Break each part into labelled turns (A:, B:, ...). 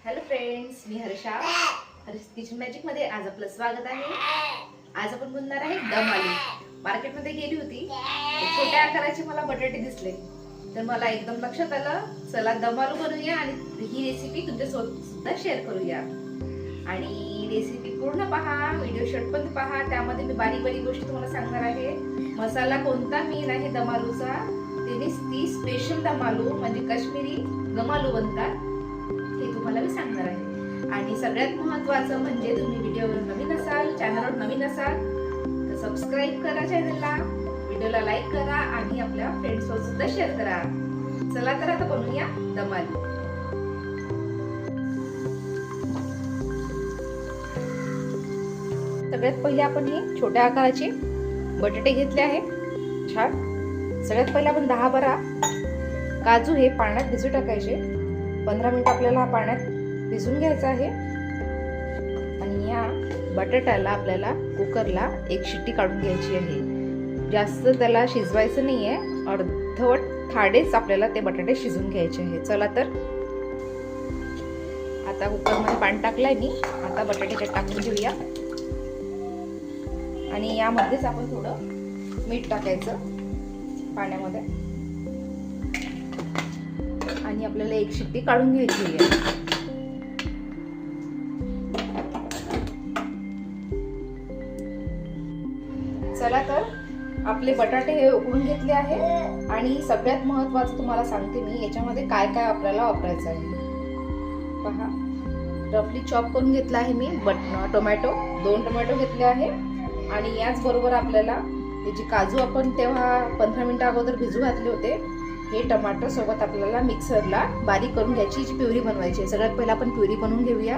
A: Hello friends, मी Harsha. Harsh kitchen magic मध्ये आज आपलं स्वागत आहे. आज आपण बनवणार आहे दम आलू. मार्केटमध्ये गेली होती, छोट्या आकाराचे मला बटाटे दिसले, तर मला एकदम लक्षात आलं, चला दम आलू बनवूया आणि ही रेसिपी तुमच्यासोबत सुद्धा शेअर करूया. आणि रेसिपी पूर्ण पहा, व्हिडिओ शेवटपर्यंत पहा. त्यामध्ये मी बारीक बारीक गोष्टी तुम्हाला सांगणार आहे. मसाला कोणता मेन आहे दम आलूचा, ती स्पेशल दम आलू म्हणजे काश्मीरी दम आलू बनतात, हे तुम्हाला मी सांगणार आहे. आणि सगळ्यात महत्त्वाचं म्हणजे तुम्ही व्हिडिओवर नवीन असाल, चॅनलवर नवीन असाल तर सबस्क्राईब करा चॅनलला, व्हिडिओला लाईक करा आणि आपल्या फ्रेंड्स सोबत सुद्धा शेअर करा. चला तर आता बनवूया दम आलू. सगळ्यात पहिले आपण हे छोट्या आकाराचे बटाटे घेतले आहे. छान. सगळ्यात पहिले आपण 10-12 काजू हे पाण्यात भिजू टाकायचे. 15 मिनिट आपल्याला पाण्यात भिजून घ्यायचं आहे. आणि या बटाट्याला आपल्याला कुकरला एक शिट्टी काढून घ्यायची आहे. जास्त त्याला शिजवायचं नाहीये, अर्धवट थाडेच आपल्याला ते बटाटे शिजून घ्यायचे आहे. चला तर आता कुकरमध्ये पाणी टाकलंय मी. आता बटाटे टाकून घेऊया आणि यामध्येच आपण थोडं मीठ टाकायचं पाण्यामध्ये आणि आपल्याला एक शिट्टी काढून घ्यायची आहे. चला तर आपले बटाटे हे उकळून घेतले आहे. आणि सगळ्यात महत्त्वाचं तुम्हाला सांगते मी, याच्यामध्ये काय काय आपल्याला वापरायचं आहे पहा. रफली चॉप करून घेतला आहे मी टोमॅटो, 2 टोमॅटो घेतले आहे. आणि याच बरोबर आपल्याला हे जे काजू आपण तेव्हा 15 मिनिटं अगोदर भिजू घातले होते, हे टमाटर सोबत आपल्याला मिक्सरला बारीक करून घ्यायची, जी प्युरी बनवायची. सगळ्यात पहिला आपण प्युरी बनवून घेऊया.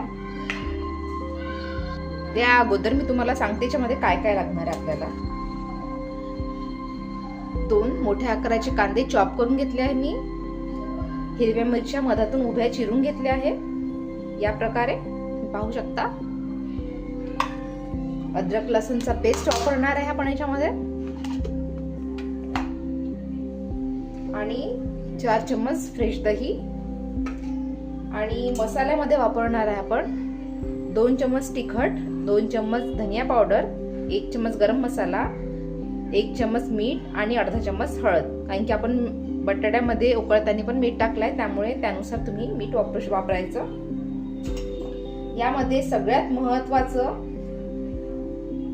A: त्या अगोदर मी तुम्हाला सांगते याच्यामध्ये काय काय लागणार आहे आपल्याला. 2 मोठ्या आकाराचे कांदे चॉप करून घेतले आहे मी. हिरव्या मिरच्या मधातून उभ्या चिरून घेतल्या आहे या प्रकारे पाहू शकता. अद्रक लसूणचा पेस्ट वापरणार आहे आपण याच्यामध्ये. आणि 4 चम्मच फ्रेश दही. आणि मसाल्यामध्ये वापरणार आहे आपण 2 चम्मच तिखट, 2 चम्मच धनिया पावडर, 1 चम्मच गरम मसाला, 1 चम्मच मीठ आणि अर्धा चम्मच हळद. कारण की आपण बटाट्यामध्ये उकळताना पण मीठ टाकलाय, त्यामुळे त्यानुसार तुम्ही मीठ वापरायचं. यामध्ये सगळ्यात महत्वाचं,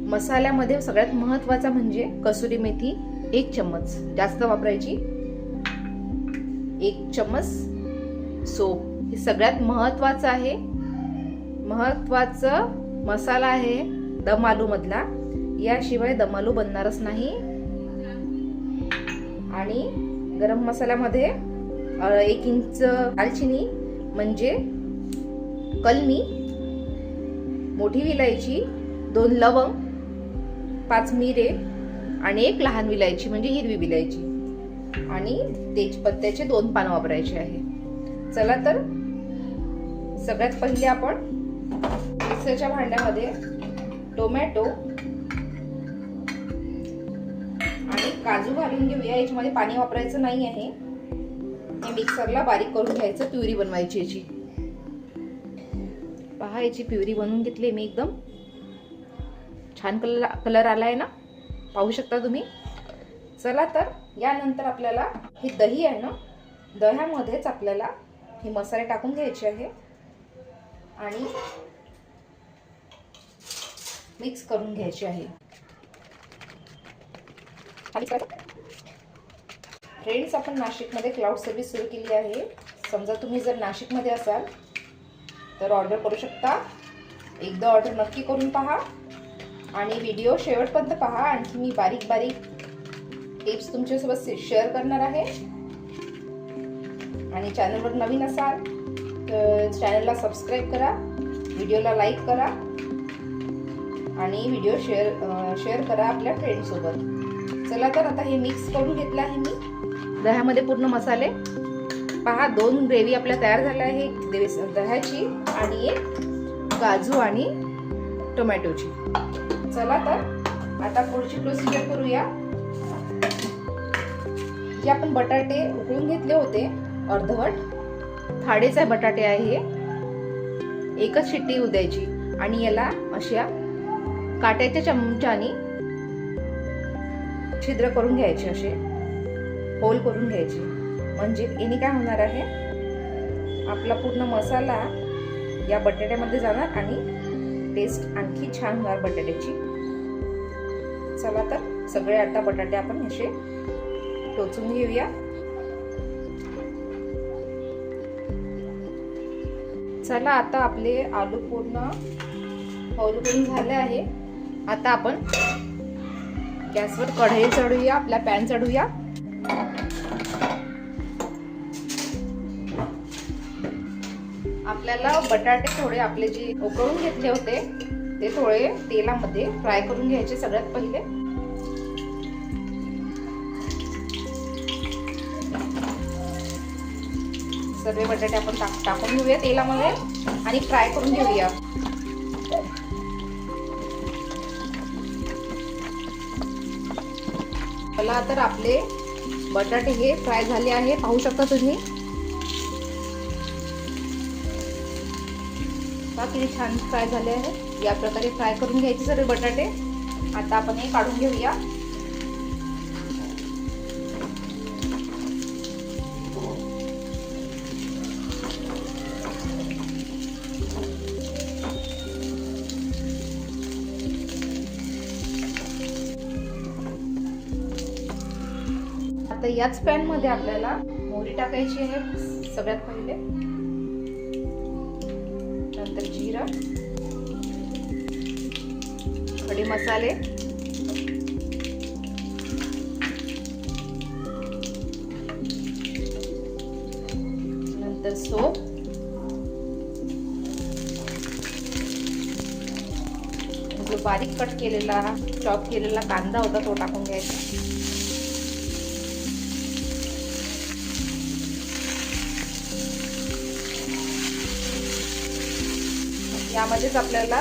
A: मसाल्यामध्ये सगळ्यात महत्वाचा म्हणजे कसुरी मेथी 1 चम्मच, जास्त वापरायची. 1 चम्मच सोप, हे सगळ्यात महत्वाचं आहे. महत्वाचं मसाला आहे दम आलू मधला, याशिवाय दम आलू बनणारच नाही. आणि गरम मसाल्यामध्ये 1 इंच दालचिनी म्हणजे कलमी, मोठी विलायची, 2 लवंग, 5 मिरे आणि 1 लहान विलायची म्हणजे हिरवी विलायची. आणि तेजपत्त्याचे 2 पानं वापरायचे आहे. चला तर सगळ्यात पहिले आपण मिक्सरच्या भांड्यामध्ये टोमॅटो आणि काजू घालून घेऊया. याच्यामध्ये पाणी वापरायचं नाही आहे. हे मिक्सरला बारीक करून घ्यायचं, प्युरी बनवायची याची. पहा, याची प्युरी बनवून घेतली मी. एकदम छान कलर आलाय ना, पाहू शकता तुम्ही. चला तर यानंतर आपल्याला हे दही आहे ना, दह्यामध्येच आपल्याला हे मसाले टाकून घ्यायचे आहे आणि मिक्स करून घ्यायचे आहे. फ्रेंड्स, आपण नाशिकमध्ये क्लाउड सर्व्हिस सुरू केली आहे. समजा तुम्ही जर नाशिकमध्ये असाल तर ऑर्डर करू शकता. एकदा ऑर्डर नक्की करून पहा आणि व्हिडिओ शेवटपर्यंत पहा. आणखी मी बारीक बारीक टिप्स तुमच्यासोबत शेअर करणार आहे. आणि चॅनलवर नवीन असाल तर चॅनलला सबस्क्राईब करा, व्हिडिओला लाईक करा आणि व्हिडिओ शेअर करा आपल्या फ्रेंड्ससोबत. चला तर आता हे मिक्स करून घेतलं आहे मी दह्यामध्ये पूर्ण मसाले. पहा, 2 ग्रेव्ही आपल्या तयार झाल्या आहे दह्याची आणि 1 काजू आणि टोमॅटोची. चला तर आता पुढची प्रोसिजर करूया. जे आपण बटाटे उकळून घेतले होते अर्धवट, थाडेचे बटाटे आहे हे, एकच शिट्टी येऊ द्यायची आणि याला अशा काट्याच्या चमच्याने छिद्र करून घ्यायचे, असे होल करून घ्यायचे. म्हणजे याने काय होणार आहे, आपला पूर्ण मसाला या बटाट्यामध्ये जाणार आणि टेस्ट आणखी छान होणार बटाट्याची. चला तर सगळे आता बटाटे आपण असे टोचून घेऊया. चला आता आपले आलू पूर्ण होल करून झाले आहे. आता आपण गॅसवर कढई चढूया, आपला पॅन चढूया. आपल्याला बटाटे थोडे आपले जे उकळून घेतले होते ते थोडे तेलामध्ये फ्राय करून घ्यायचे. सगळ्यात पहिले सर्व बटाटे आपण टाकून घेऊया तेलामध्ये आणि फ्राय करून घेऊया. मला तर आपले बटाटे हे फ्राय झाले आहे, पाहू शकता तुम्ही. किती छान फ्राय झाले आहे. या प्रकारे फ्राय करून घ्यायचे सर्व बटाटे. आता आपण हे काढून घेऊया. आता याच पॅन मध्ये आपल्याला मोहरी टाकायची आहे सगळ्यात पहिले, नंतर जिरा, खडे मसाले, नंतर सोप, जो बारीक कट केलेला चॉप केलेला कांदा होता तो टाकून घ्यायचा. यामध्येच आपल्याला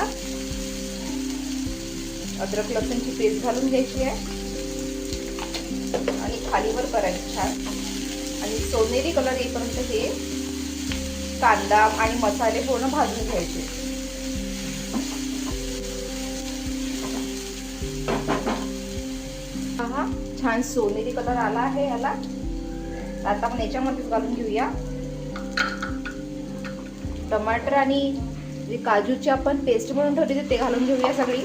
A: अद्रक लसूणची पेस्ट घालून घ्यायची आहे आणि खालीवर करायची छान. आणि सोनेरी कलर येईपर्यंत हे कांदा आणि मसाले पूर्ण भाजून घ्यायचे. पहा छान सोनेरी कलर आला आहे याला. आता आपण याच्यामध्येच घालून घेऊया टमाटर आणि जे काजूची आपण पेस्ट बनवून ठेवली ते घालून घेऊया सगळी.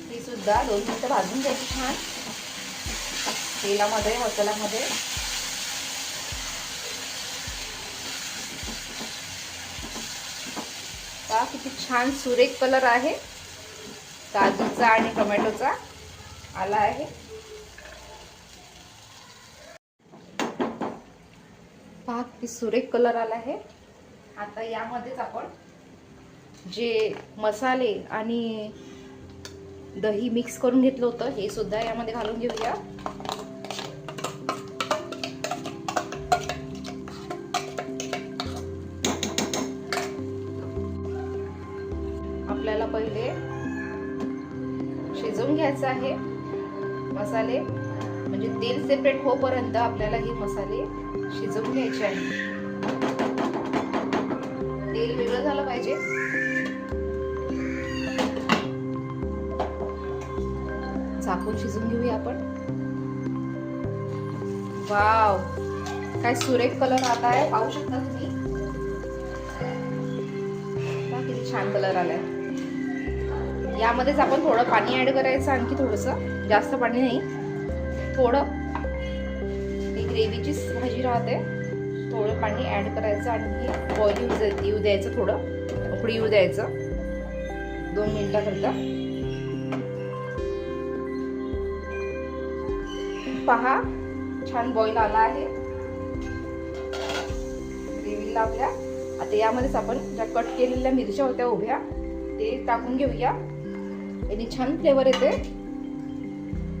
A: ही सुद्धा 2 मिनिटं भाजून घ्यायची छान तेलामध्ये, मसाल्यामध्ये. पहा किती छान सुरेख कलर आहे काजूचा आणि टोमॅटोचा आला आहे. पहा किती सुरेख कलर आला आहे. आता यामध्येच आपण जे मसाले आणि दही मिक्स करून घेतलं होतं हे सुद्धा यामध्ये घालून घेऊया. आपल्याला पहिले शिजवून घ्यायचं आहे मसाले, म्हणजे तेल सेपरेट होईपर्यंत आपल्याला हे मसाले शिजवून घ्यायचे आहे. तेल वेगळं झालं पाहिजे. झाकून शिजवून घेऊया आपण. वाव काय सुरेख कलर आला आहे, पाहू शकता तुम्ही. किती छान कलर आलाय. यामध्येच आपण थोडं पाणी ऍड करायचं, आणखी थोडंसं, जास्त पाणी नाही, थोडं. ग्रेव्हीची भाजी राहते, थोडं पाणी ऍड करायचं आणि बॉईल येऊ द्यायचं, थोडं उकळी येऊ द्यायचं 2 मिनिटाकरता. पहा छान बॉईल आला आहे ग्रेव्हीला आपल्या. आता यामध्येच आपण ज्या कट केलेल्या मिरच्या होत्या उभ्या ते टाकून घेऊया. याने छान फ्लेवर येते.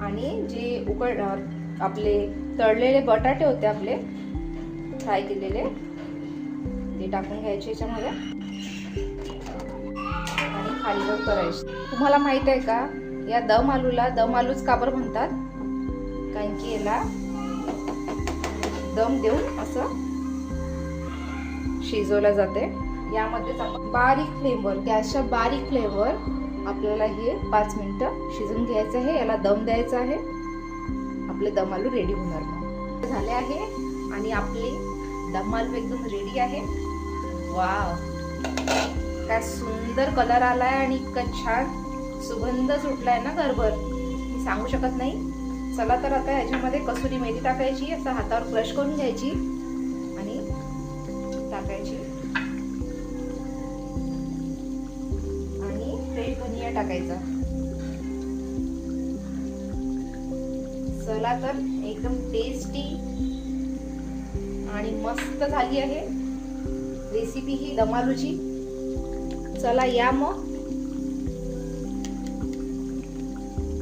A: आणि जे आपले तळलेले बटाटे होते आपले फ्राय केलेले ते टाकून घ्यायचे याच्यामध्ये आणि खालीवर करायचे. तुम्हाला माहित आहे का या दम आलूला दम आलूच का बरं म्हणतात? कारण की याला दम देऊन असं शिजवलं जाते. यामध्येच आपण बारीक फ्लेमवर, गॅसच्या बारीक फ्लेमवर आपल्याला हे 5 मिनिटं शिजून घ्यायचं आहे. याला दम द्यायचा आहे. आपले दम आलू रेडी होणार मग. झाले आहे आणि आपले दम आलू एकदम रेडी आहे. वाव, काय सुंदर कलर आलाय आणि इतका छान सुगंध सुटलाय ना घरभर, मी सांगू शकत नाही. चला तर आता याच्यामध्ये कसुरी मेथी टाकायची, असं हातावर क्रश करून घ्यायची आणि टाकायची आणि फ्रेश धनिया टाकायचा. चला तर एकदम टेस्टी आणि मस्त झाली आहे रेसिपी ही दम आलूची. चला या मग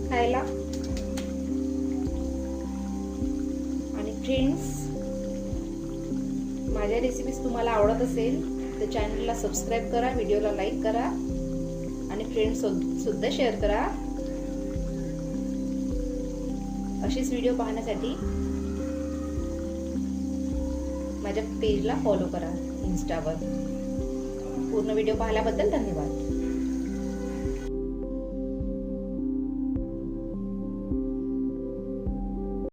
A: खायला. आणि फ्रेंड्स, माझ्या रेसिपीज तुम्हाला आवडत असेल तर चॅनलला सबस्क्राईब करा, व्हिडिओला लाईक करा आणि फ्रेंड्स सुद्धा शेअर करा. अशीच व्हिडिओ पाहण्यासाठी माझ्या पेजला फॉलो करा इंस्टावर. पूर्ण व्हिडिओ पाहिल्याबद्दल धन्यवाद.